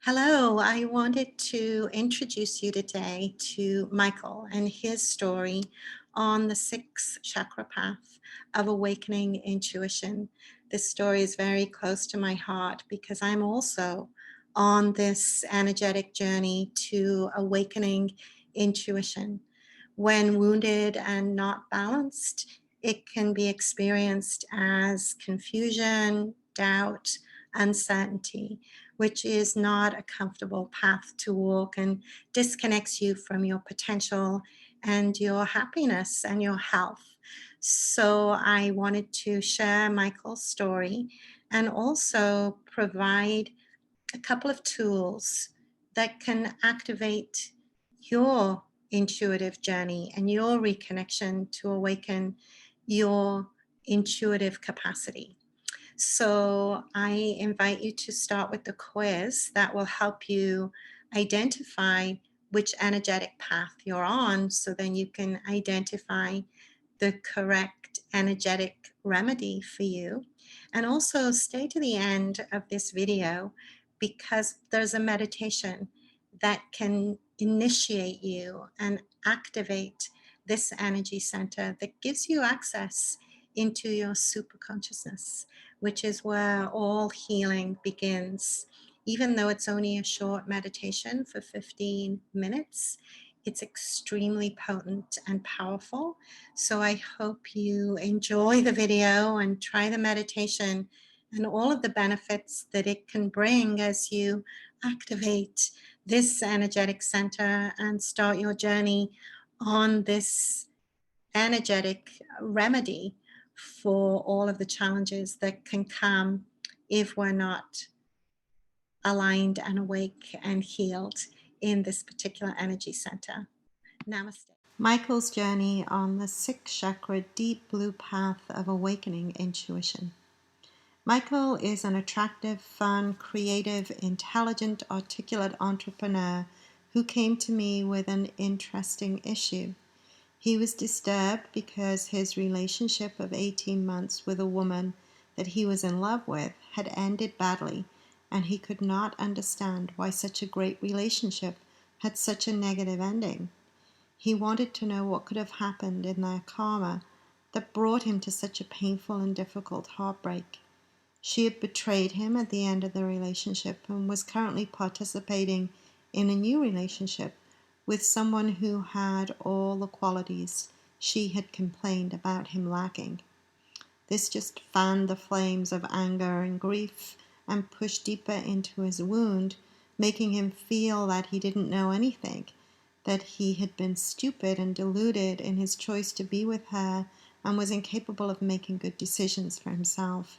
Hello, I wanted to introduce you today to Michael and his story on the sixth chakra path of awakening intuition. This story is very close to my heart because I'm also on this energetic journey to awakening intuition. When wounded and not balanced, it can be experienced as confusion, doubt, uncertainty, which is not a comfortable path to walk and disconnects you from your potential and your happiness and your health. So, I wanted to share Michael's story and also provide a couple of tools that can activate your intuitive journey and your reconnection to awaken your intuitive capacity. So I invite you to start with the quiz that will help you identify which energetic path you're on so then you can identify the correct energetic remedy for you. And also stay to the end of this video because there's a meditation that can initiate you and activate this energy center that gives you access into your super consciousness, which is where all healing begins. Even though it's only a short meditation for 15 minutes, it's extremely potent and powerful. So I hope you enjoy the video and try the meditation and all of the benefits that it can bring as you activate this energetic center and start your journey on this energetic remedy for all of the challenges that can come if we're not aligned and awake and healed in this particular energy center. Namaste. Michael's journey on the sixth chakra deep blue path of awakening intuition. Michael is an attractive, fun, creative, intelligent, articulate entrepreneur who came to me with an interesting issue. He was disturbed because his relationship of 18 months with a woman that he was in love with had ended badly, and he could not understand why such a great relationship had such a negative ending. He wanted to know what could have happened in their karma that brought him to such a painful and difficult heartbreak. She had betrayed him at the end of the relationship and was currently participating in a new relationship with someone who had all the qualities she had complained about him lacking. This just fanned the flames of anger and grief and pushed deeper into his wound, making him feel that he didn't know anything, that he had been stupid and deluded in his choice to be with her and was incapable of making good decisions for himself.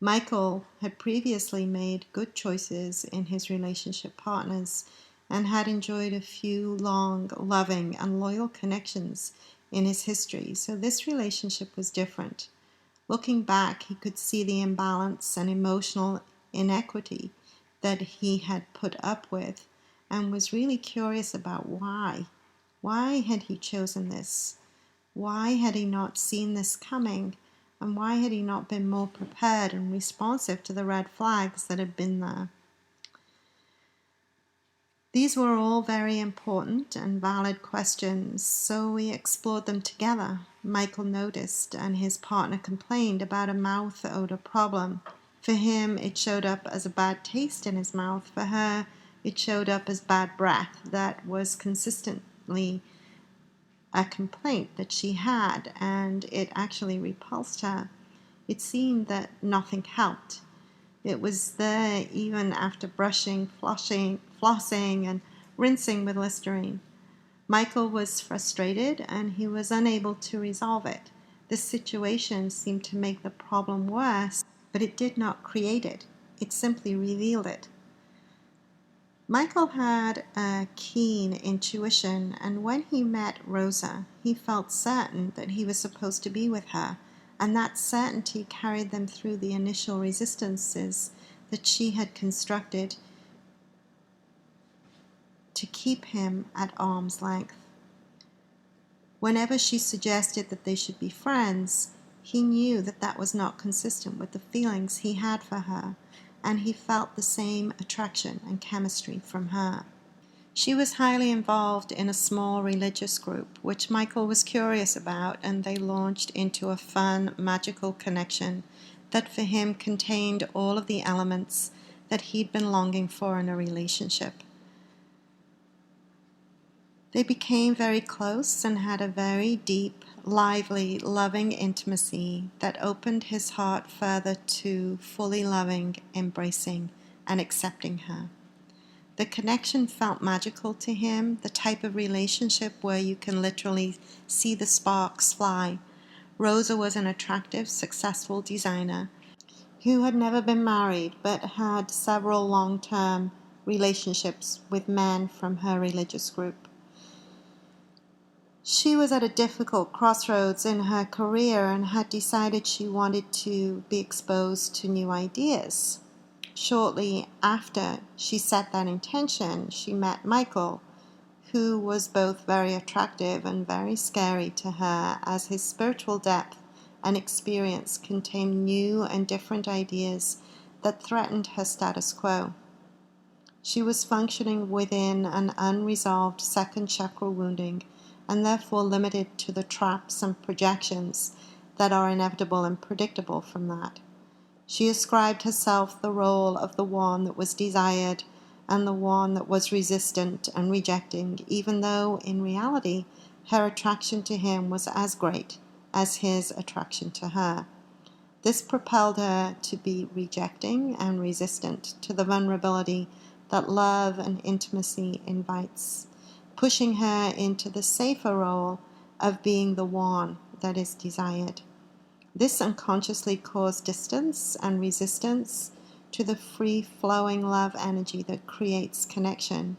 Michael had previously made good choices in his relationship partners and had enjoyed a few long, loving, and loyal connections in his history, so this relationship was different. Looking back, he could see the imbalance and emotional inequity that he had put up with and was really curious about why. Why had he chosen this? Why had he not seen this coming? And why had he not been more prepared and responsive to the red flags that had been there? These were all very important and valid questions, so we explored them together. Michael noticed and his partner complained about a mouth odor problem. For him, it showed up as a bad taste in his mouth. For her, it showed up as bad breath that was consistently a complaint that she had, and it actually repulsed her. It seemed that nothing helped. It was there even after brushing, flossing, and rinsing with Listerine. Michael was frustrated and he was unable to resolve it. This situation seemed to make the problem worse, but it did not create it. It simply revealed it. Michael had a keen intuition, and when he met Rosa, he felt certain that he was supposed to be with her, and that certainty carried them through the initial resistances that she had constructed to keep him at arm's length. Whenever she suggested that they should be friends, he knew that that was not consistent with the feelings he had for her, and he felt the same attraction and chemistry from her. She was highly involved in a small religious group, which Michael was curious about, and they launched into a fun, magical connection that for him contained all of the elements that he'd been longing for in a relationship. They became very close and had a very deep, lively, loving intimacy that opened his heart further to fully loving, embracing, and accepting her. The connection felt magical to him, the type of relationship where you can literally see the sparks fly. Rosa was an attractive, successful designer who had never been married but had several long-term relationships with men from her religious group. She was at a difficult crossroads in her career and had decided she wanted to be exposed to new ideas. Shortly after she set that intention, she met Michael, who was both very attractive and very scary to her, as his spiritual depth and experience contained new and different ideas that threatened her status quo. She was functioning within an unresolved second chakra wounding, and therefore limited to the traps and projections that are inevitable and predictable from that. She ascribed herself the role of the one that was desired and the one that was resistant and rejecting, even though in reality her attraction to him was as great as his attraction to her. This propelled her to be rejecting and resistant to the vulnerability that love and intimacy invites, pushing her into the safer role of being the one that is desired. This unconsciously caused distance and resistance to the free-flowing love energy that creates connection.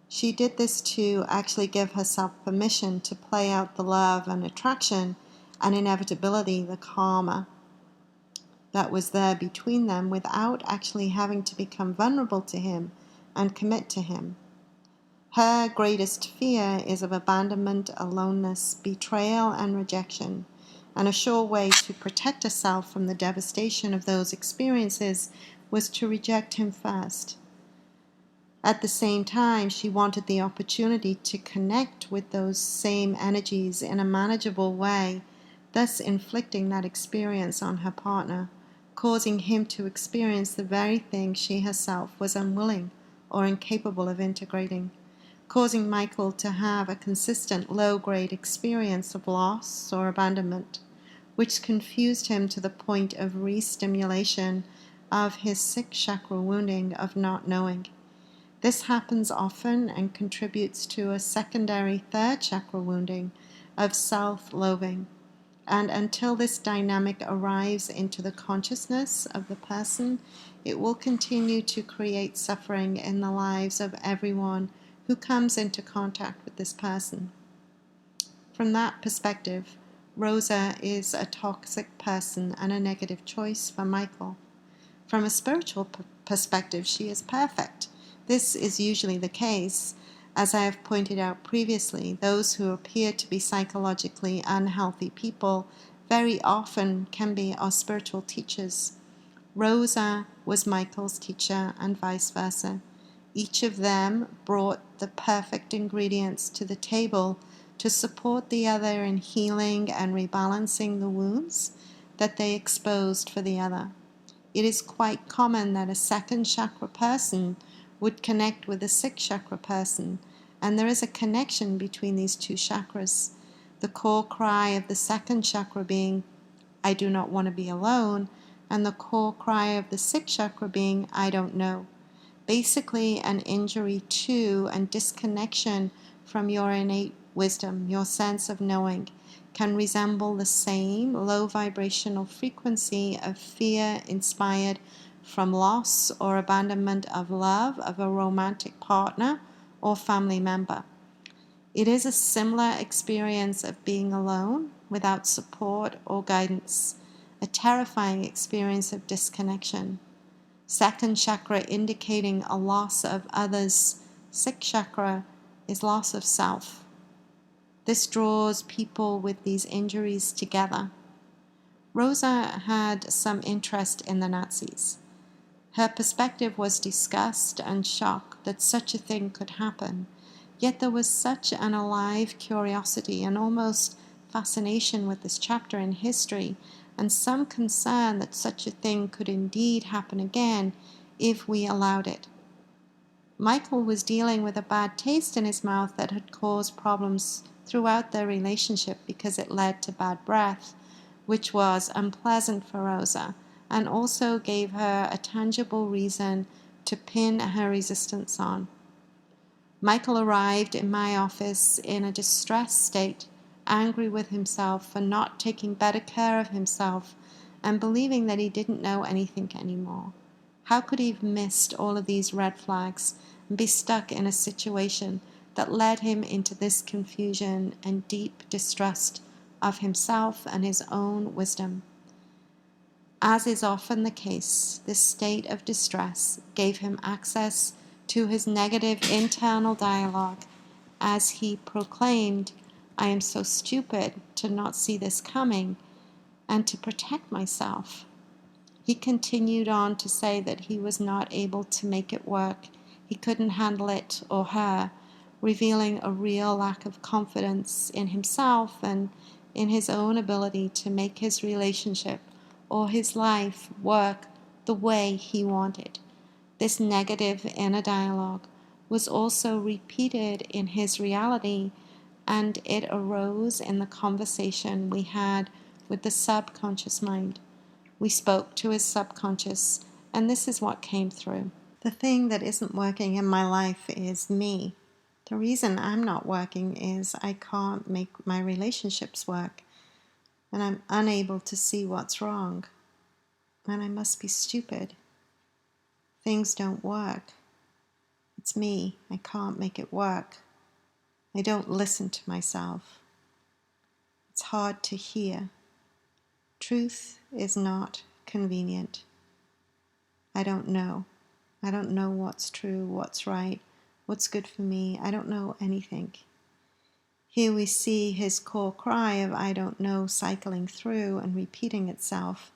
She did this to actually give herself permission to play out the love and attraction and inevitability, the karma that was there between them, without actually having to become vulnerable to him and commit to him. Her greatest fear is of abandonment, aloneness, betrayal, and rejection. And a sure way to protect herself from the devastation of those experiences was to reject him first. At the same time, she wanted the opportunity to connect with those same energies in a manageable way, thus inflicting that experience on her partner, causing him to experience the very thing she herself was unwilling or incapable of integrating, causing Michael to have a consistent low-grade experience of loss or abandonment, which confused him to the point of re-stimulation of his sixth chakra wounding of not knowing. This happens often and contributes to a secondary third chakra wounding of self-loathing. And until this dynamic arrives into the consciousness of the person, it will continue to create suffering in the lives of everyone who comes into contact with this person. From that perspective, Rosa is a toxic person and a negative choice for Michael. From a spiritual perspective, she is perfect. This is usually the case. As I have pointed out previously, those who appear to be psychologically unhealthy people very often can be our spiritual teachers. Rosa was Michael's teacher and vice versa. Each of them brought the perfect ingredients to the table to support the other in healing and rebalancing the wounds that they exposed for the other. It is quite common that a second chakra person would connect with a sixth chakra person, and there is a connection between these two chakras. The core cry of the second chakra being, I do not want to be alone, and the core cry of the sixth chakra being, I don't know. Basically, an injury to and disconnection from your innate wisdom, your sense of knowing, can resemble the same low vibrational frequency of fear inspired from loss or abandonment of love of a romantic partner or family member. It is a similar experience of being alone without support or guidance, a terrifying experience of disconnection. Second chakra indicating a loss of others. Sixth chakra is loss of self. This draws people with these injuries together. Rosa had some interest in the Nazis. Her perspective was disgust and shock that such a thing could happen, yet there was such an alive curiosity and almost fascination with this chapter in history, and some concern that such a thing could indeed happen again if we allowed it. Michael was dealing with a bad taste in his mouth that had caused problems throughout their relationship because it led to bad breath, which was unpleasant for Rosa, and also gave her a tangible reason to pin her resistance on. Michael arrived in my office in a distressed state, angry with himself for not taking better care of himself and believing that he didn't know anything anymore. How could he have missed all of these red flags and be stuck in a situation that led him into this confusion and deep distrust of himself and his own wisdom? As is often the case, this state of distress gave him access to his negative internal dialogue as he proclaimed, "I am so stupid to not see this coming," and to protect myself. He continued on to say that he was not able to make it work, he couldn't handle it or her, revealing a real lack of confidence in himself and in his own ability to make his relationship or his life work the way he wanted. This negative inner dialogue was also repeated in his reality, and it arose in the conversation we had with the subconscious mind. We spoke to his subconscious, and this is what came through. The thing that isn't working in my life is me. The reason I'm not working is I can't make my relationships work, and I'm unable to see what's wrong. And I must be stupid. Things don't work. It's me. I can't make it work. I don't listen to myself. It's hard to hear. Truth is not convenient. I don't know. I don't know what's true, what's right, what's good for me. I don't know anything. Here we see his core cry of "I don't know" cycling through and repeating itself.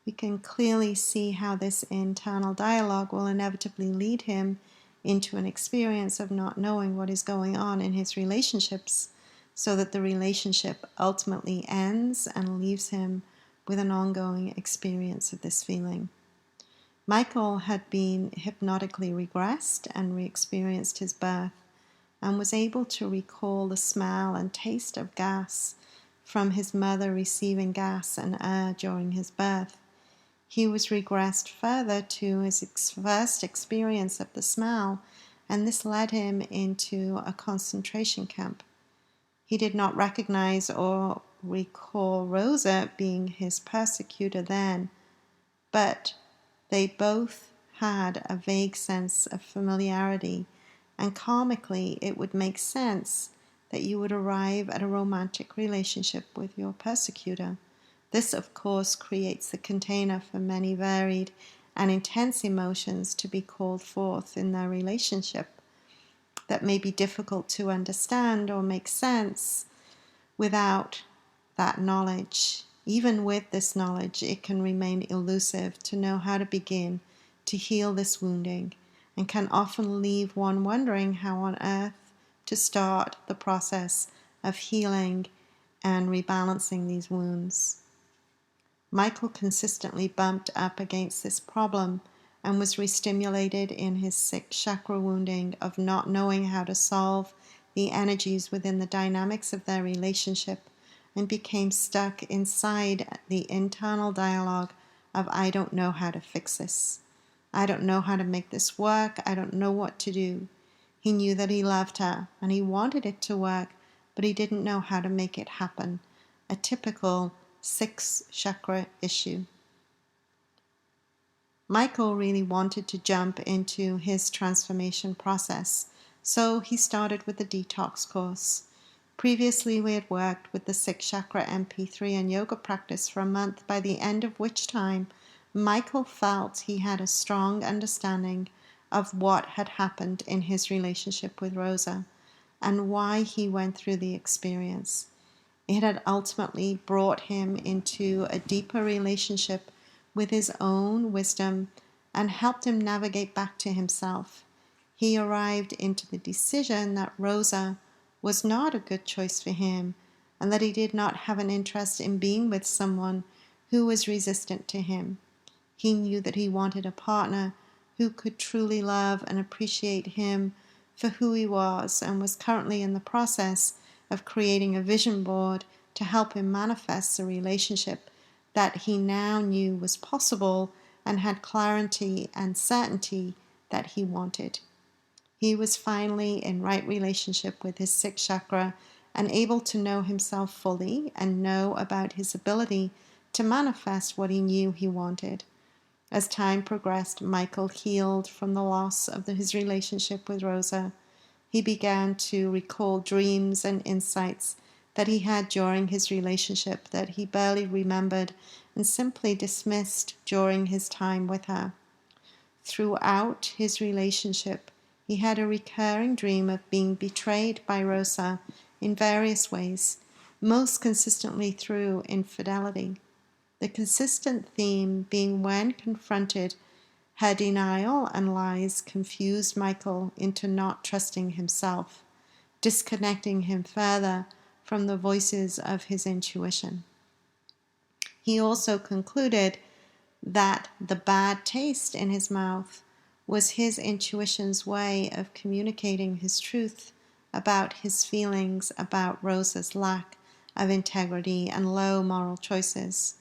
We can clearly see how this internal dialogue will inevitably lead him into an experience of not knowing what is going on in his relationships, so that the relationship ultimately ends and leaves him with an ongoing experience of this feeling. Michael had been hypnotically regressed and re-experienced his birth, and was able to recall the smell and taste of gas from his mother receiving gas and air during his birth. He was regressed further to his first experience of the smell, and this led him into a concentration camp. He did not recognize or recall Rosa being his persecutor then, but they both had a vague sense of familiarity, and karmically it would make sense that you would arrive at a romantic relationship with your persecutor. This, of course, creates the container for many varied and intense emotions to be called forth in their relationship that may be difficult to understand or make sense without that knowledge. Even with this knowledge, it can remain elusive to know how to begin to heal this wounding, and can often leave one wondering how on earth to start the process of healing and rebalancing these wounds. Michael consistently bumped up against this problem and was restimulated in his sixth chakra wounding of not knowing how to solve the energies within the dynamics of their relationship, and became stuck inside the internal dialogue of "I don't know how to fix this. I don't know how to make this work. I don't know what to do." He knew that he loved her and he wanted it to work, but he didn't know how to make it happen. A typical sixth chakra issue. Michael really wanted to jump into his transformation process, so he started with the detox course. Previously, we had worked with the sixth chakra MP3 and yoga practice for a month, by the end of which time Michael felt he had a strong understanding of what had happened in his relationship with Rosa and why he went through the experience. It had ultimately brought him into a deeper relationship with his own wisdom and helped him navigate back to himself. He arrived into the decision that Rosa was not a good choice for him, and that he did not have an interest in being with someone who was resistant to him. He knew that he wanted a partner who could truly love and appreciate him for who he was, and was currently in the process of creating a vision board to help him manifest a relationship that he now knew was possible and had clarity and certainty that he wanted. He was finally in right relationship with his sixth chakra and able to know himself fully and know about his ability to manifest what he knew he wanted. As time progressed, Michael healed from the loss of his relationship with Rosa. He began to recall dreams and insights that he had during his relationship that he barely remembered and simply dismissed during his time with her. Throughout his relationship, he had a recurring dream of being betrayed by Rosa in various ways, most consistently through infidelity. The consistent theme being when confronted, her denial and lies confused Michael into not trusting himself, disconnecting him further from the voices of his intuition. He also concluded that the bad taste in his mouth was his intuition's way of communicating his truth about his feelings about Rosa's lack of integrity and low moral choices.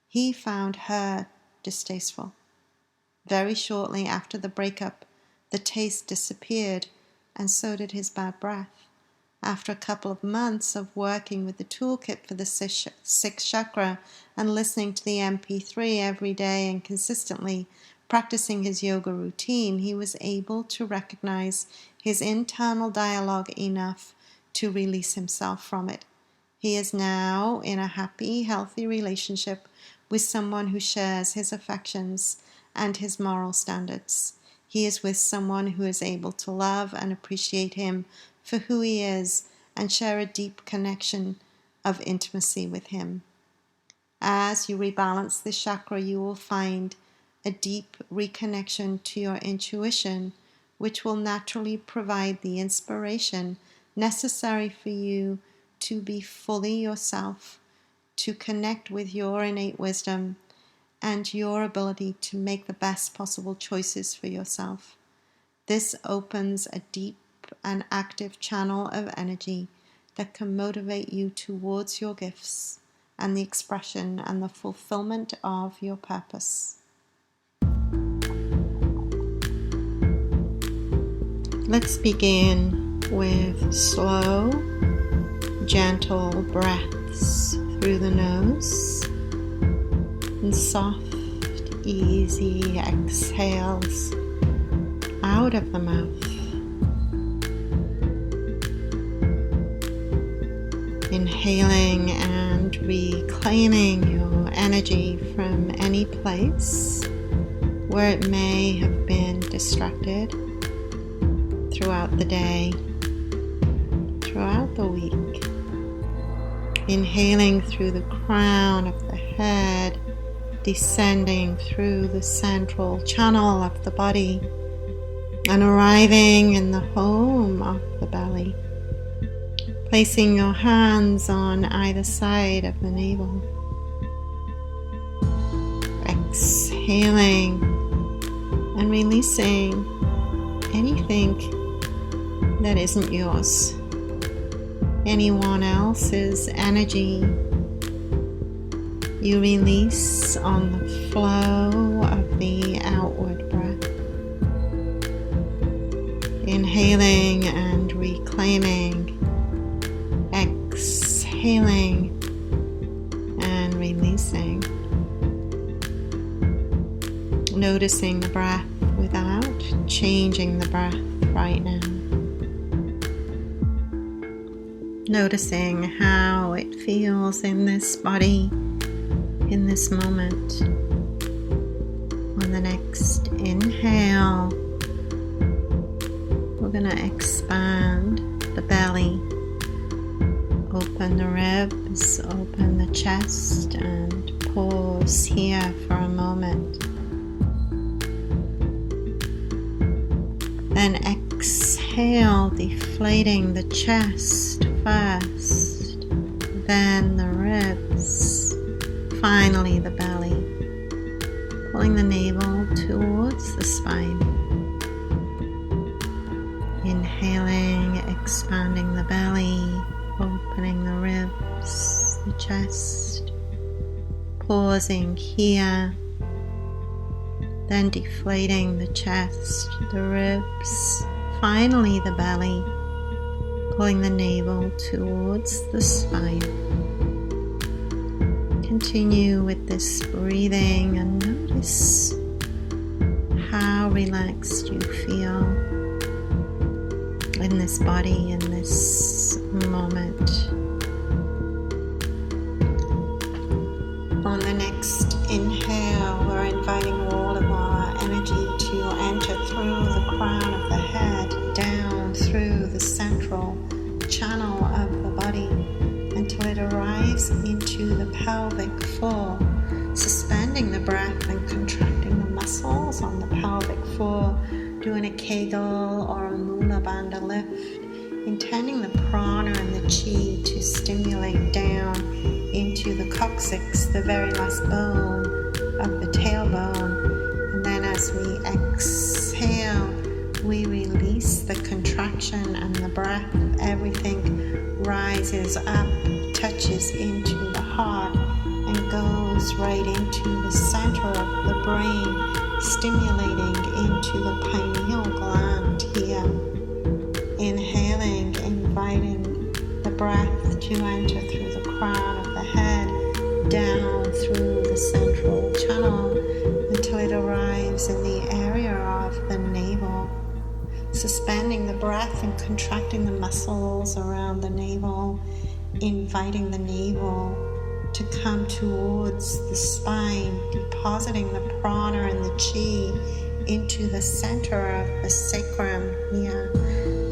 He found her distasteful. Very shortly after the breakup, the taste disappeared, and so did his bad breath. After a couple of months of working with the toolkit for the sixth chakra and listening to the MP3 every day and consistently practicing his yoga routine, he was able to recognize his internal dialogue enough to release himself from it. He is now in a happy, healthy relationship with someone who shares his affections and his moral standards. He is with someone who is able to love and appreciate him for who he is and share a deep connection of intimacy with him. As you rebalance this chakra, you will find a deep reconnection to your intuition, which will naturally provide the inspiration necessary for you to be fully yourself, to connect with your innate wisdom and your ability to make the best possible choices for yourself. This opens a deep and active channel of energy that can motivate you towards your gifts and the expression and the fulfillment of your purpose. Let's begin with slow, gentle breaths through the nose and soft, easy exhales out of the mouth. Inhaling and reclaiming your energy from any place where it may have been distracted throughout the day, throughout the week. Inhaling through the crown of the head, descending through the central channel of the body, and arriving in the home of the belly. Placing your hands on either side of the navel. Exhaling and releasing anything that isn't yours. Anyone else's energy you release on the flow of the outward breath. Inhaling and reclaiming. Exhaling and releasing. Noticing the breath without changing the breath right now. Noticing how it feels in this body, in this moment. On the next inhale, we're going to expand the belly. Open the ribs, open the chest, and pause here for a moment. Then exhale, deflating the chest first, then the ribs, finally the belly, pulling the navel towards the spine. Inhaling, expanding the belly, opening the ribs, the chest, pausing here, then deflating the chest, the ribs, finally the belly, pulling the navel towards the spine. Continue with this breathing and notice how relaxed you feel in this body, in this moment. On the next inhale, we're inviting all of our energy to enter through the crown of the head, down through the central channel of the body until it arrives into the pelvic floor, suspending the breath and contracting the muscles on the pelvic floor, doing a Kegel or a Mula Bandha lift, intending the prana and the chi to stimulate down into the coccyx, the very last bone of the tailbone. And then as we exhale, we release the contraction and the breath. Everything rises up, touches into the heart, and goes right into the center of the brain, stimulating into the pineal gland here. Inhaling, inviting the breath to enter through the crown of the head, down through the central channel until it arrives in the area of the navel. Suspending the breath and contracting the muscles around the navel, inviting the navel to come towards the spine, depositing the prana and the chi into the center of the sacrum here.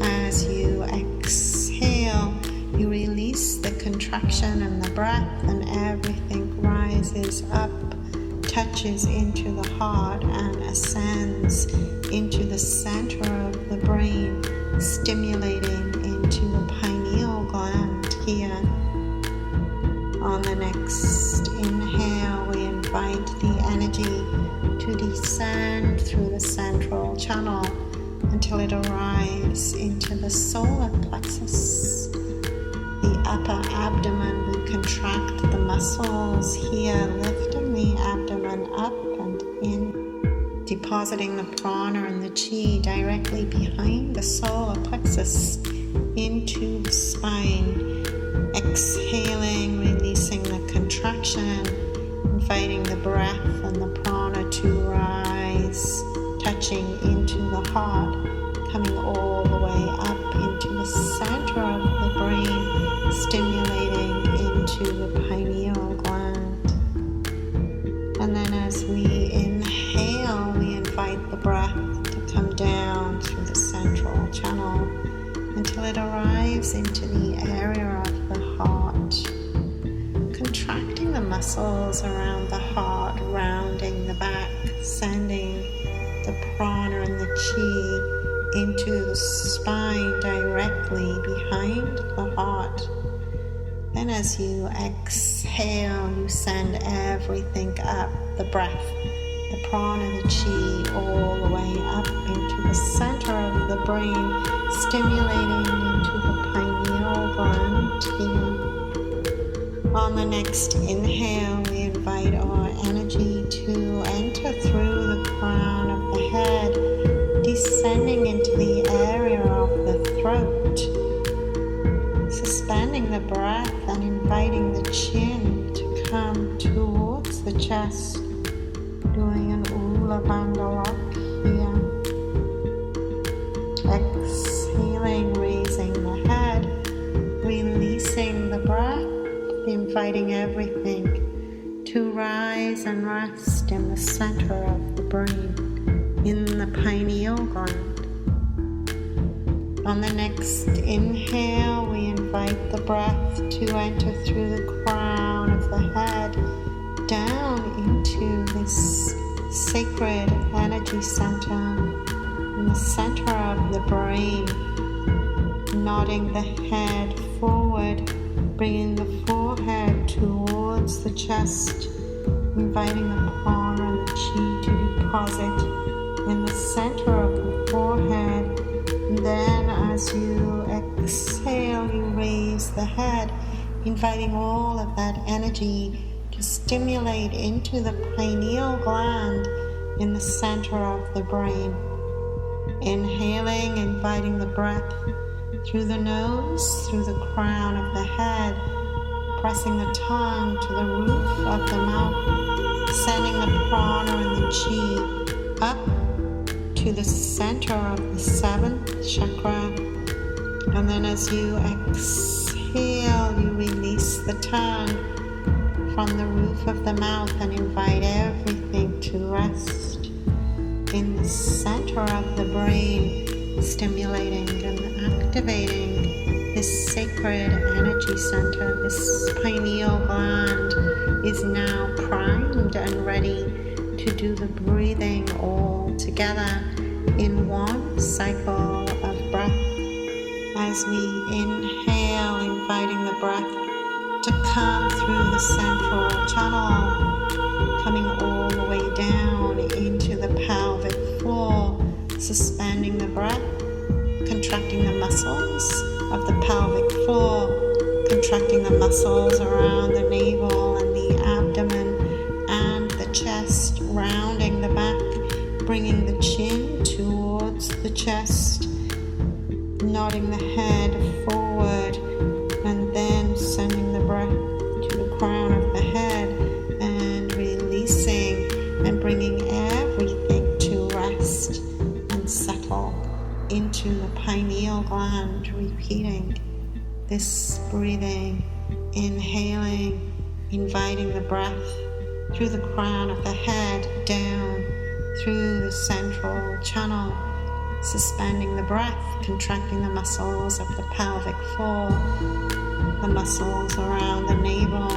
As you exhale, you release the contraction and the breath, and everything rises up, touches into the heart, and ascends into the center of the brain, stimulating into the pineal gland here. On the next inhale, we invite the energy to descend through the central channel until it arrives into the solar plexus. The upper abdomen, we contract the muscles here, lifting the abdomen up and in, depositing the prana and the chi directly behind the solar plexus into the spine. Exhaling, releasing the contraction, inviting the breath and the prana to rise, touching into the heart, coming all the way up into the center of the brain, stimulating into the pineal gland. And then as we inhale, we invite the breath to come down through the central channel until it arrives into the area of the heart, contracting the muscles around the heart, rounding the back, sending the prana and the chi into the spine directly behind the heart. Then as you exhale, you send everything up, the breath, the prana, the chi, all the way up into the center of the brain, stimulating into the pineal gland here. On the next inhale, we invite our energy to enter through the crown of the head, descending into the area of the throat, suspending the breath and inviting the chin to come towards the chest, doing an Ula Bandha lock here. Exhaling, raising the head, releasing the breath, inviting everything to rise and rest in the center of the brain, in the pineal gland. On the next inhale, we invite the breath to enter through the crown of the head, down into this sacred energy center in the center of brain, nodding the head forward, bringing the forehead towards the chest, inviting the prana and the chi to deposit in the center of the forehead. And then as you exhale, you raise the head, inviting all of that energy to stimulate into the pineal gland in the center of the brain. Inhaling, inviting the breath through the nose, through the crown of the head, pressing the tongue to the roof of the mouth, sending the prana and the chi up to the center of the 7th chakra. And then as you exhale, you release the tongue from the roof of the mouth and invite everything to rest in the center of the brain, stimulating and activating this sacred energy center. This pineal gland is now primed and ready to do the breathing all together in one cycle of breath. As we inhale, inviting the breath to come through the central channel, coming all the way down into the pelvic floor, suspending the breath, contracting the muscles of the pelvic floor, contracting the muscles around the navel and the abdomen and the chest, rounding the back, bringing the chin towards the chest, nodding the head forward, and then sending the breath to the crown of the head and releasing and bringing everything to rest and settle into the pineal gland, repeating this breathing, inhaling, inviting the breath through the crown of the head down through the central channel, suspending the breath, contracting the muscles of the pelvic floor, the muscles around the navel,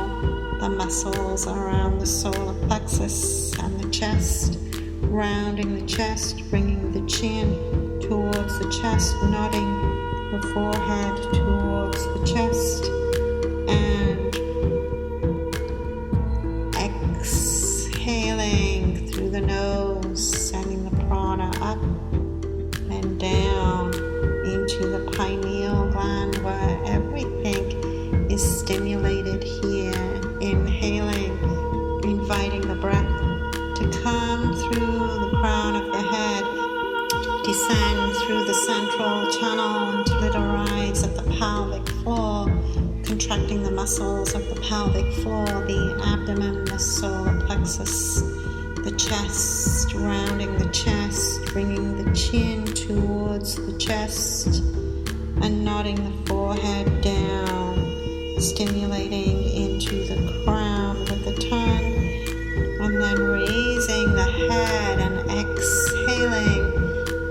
the muscles around the solar plexus and the chest, rounding the chest, bringing the chin towards the chest, nodding the forehead towards the chest, and exhaling through the nose, sending the prana up and down into the pineal gland where everything is stimulated here. Inhaling, inviting the breath to come through the crown of the head, descend through the central channel until it arrives at the pelvic floor, contracting the muscles of the pelvic floor, the abdomen, the solar plexus, the chest, rounding the chest, bringing the chin towards the chest, and nodding the forehead down, stimulating into the crown with the tongue, and then raising the head and exhaling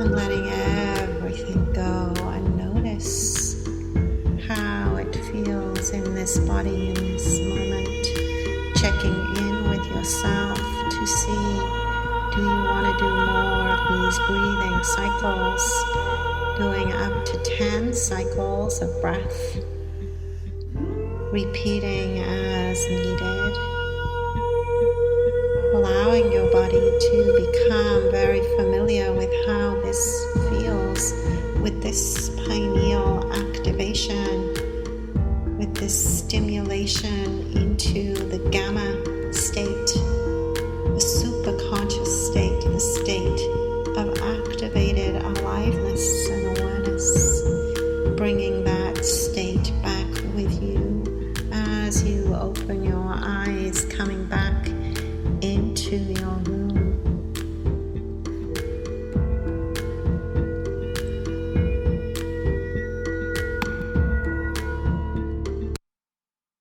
and letting everything go. And notice how it feels in this body in this moment, checking in with yourself to see, do you want to do more of these breathing cycles, doing up to 10 cycles of breath, repeating as needed, allowing your body to become very familiar with how this feels, with this pineal activation, with this stimulation into the gamma state, the superconscious state, the state of activated aliveness and awareness, bringing